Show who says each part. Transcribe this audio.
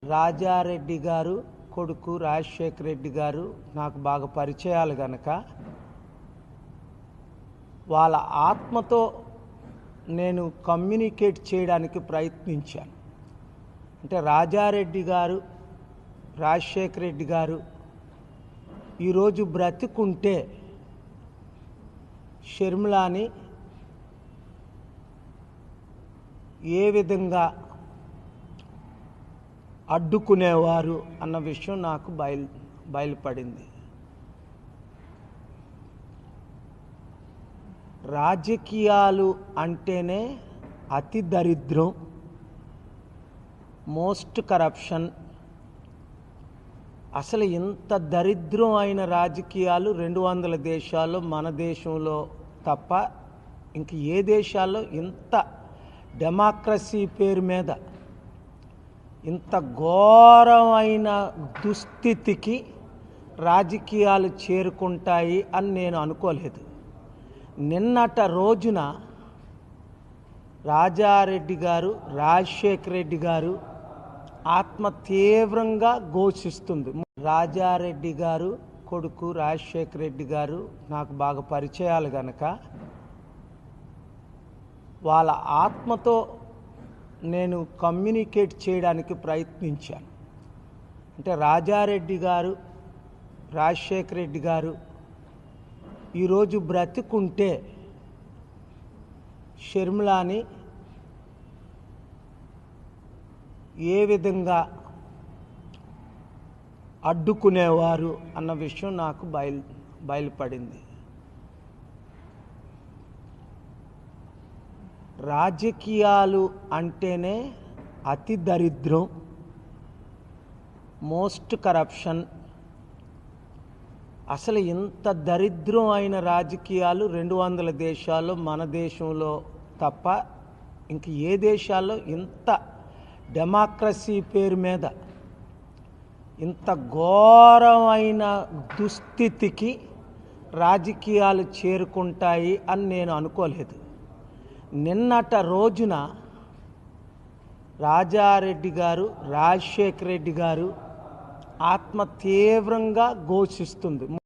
Speaker 1: రాజారెడ్డి గారు కొడుకు రాజశేఖర రెడ్డి గారు నాకు బాగా పరిచయాలు గనక వాళ్ళ ఆత్మతో నేను కమ్యూనికేట్ చేయడానికి ప్రయత్నించాను. అంటే రాజారెడ్డి గారు రాజశేఖర రెడ్డి గారు ఈరోజు బ్రతికుంటే షర్మిలాని ఏ విధంగా అడ్డుకునేవారు అన్న విషయం నాకు బయలుపడింది. రాజకీయాలు అంటేనే అతి దరిద్రం, మోస్ట్ కరప్షన్. అసలు ఇంత దరిద్రం అయిన రాజకీయాలు 200 దేశాల్లో మన దేశంలో తప్ప ఇంక ఏ దేశాల్లో ఇంత డెమోక్రసీ పేరు మీద ఇంత ఘోరమైన దుస్థితికి రాజకీయాలు చేరుకుంటాయి అని నేను అనుకోలేదు. నిన్నట రోజున రాజారెడ్డి గారు రాజశేఖర రెడ్డి గారు ఆత్మ తీవ్రంగా ఘోషిస్తుంది. రాజారెడ్డి గారు కొడుకు రాజశేఖర రెడ్డి గారు నాకు బాగా పరిచయాలు గనక వాళ్ళ ఆత్మతో నేను కమ్యూనికేట్ చేయడానికి ప్రయత్నించాను. అంటే రాజారెడ్డి గారు రాజశేఖర రెడ్డి గారు ఈరోజు బ్రతికుంటే షర్మిలాని ఏ విధంగా అడ్డుకునేవారు అన్న విషయం నాకు బయలుపడింది. రాజకీయాలు అంటేనే అతి దరిద్రం, మోస్ట్ కరప్షన్. అసలు ఇంత దరిద్రం అయిన రాజకీయాలు 200 దేశాల్లో మన దేశంలో తప్ప ఇంక ఏ దేశాల్లో ఇంత డెమోక్రసీ పేరు మీద ఇంత ఘోరమైన దుస్థితికి రాజకీయాలు చేరుకుంటాయి అని నేను అనుకోలేదు. నిన్నట రోజున రాజారెడ్డి గారు రాజశేఖర రెడ్డి గారు ఆత్మ తీవ్రంగా ఘోషిస్తుంది.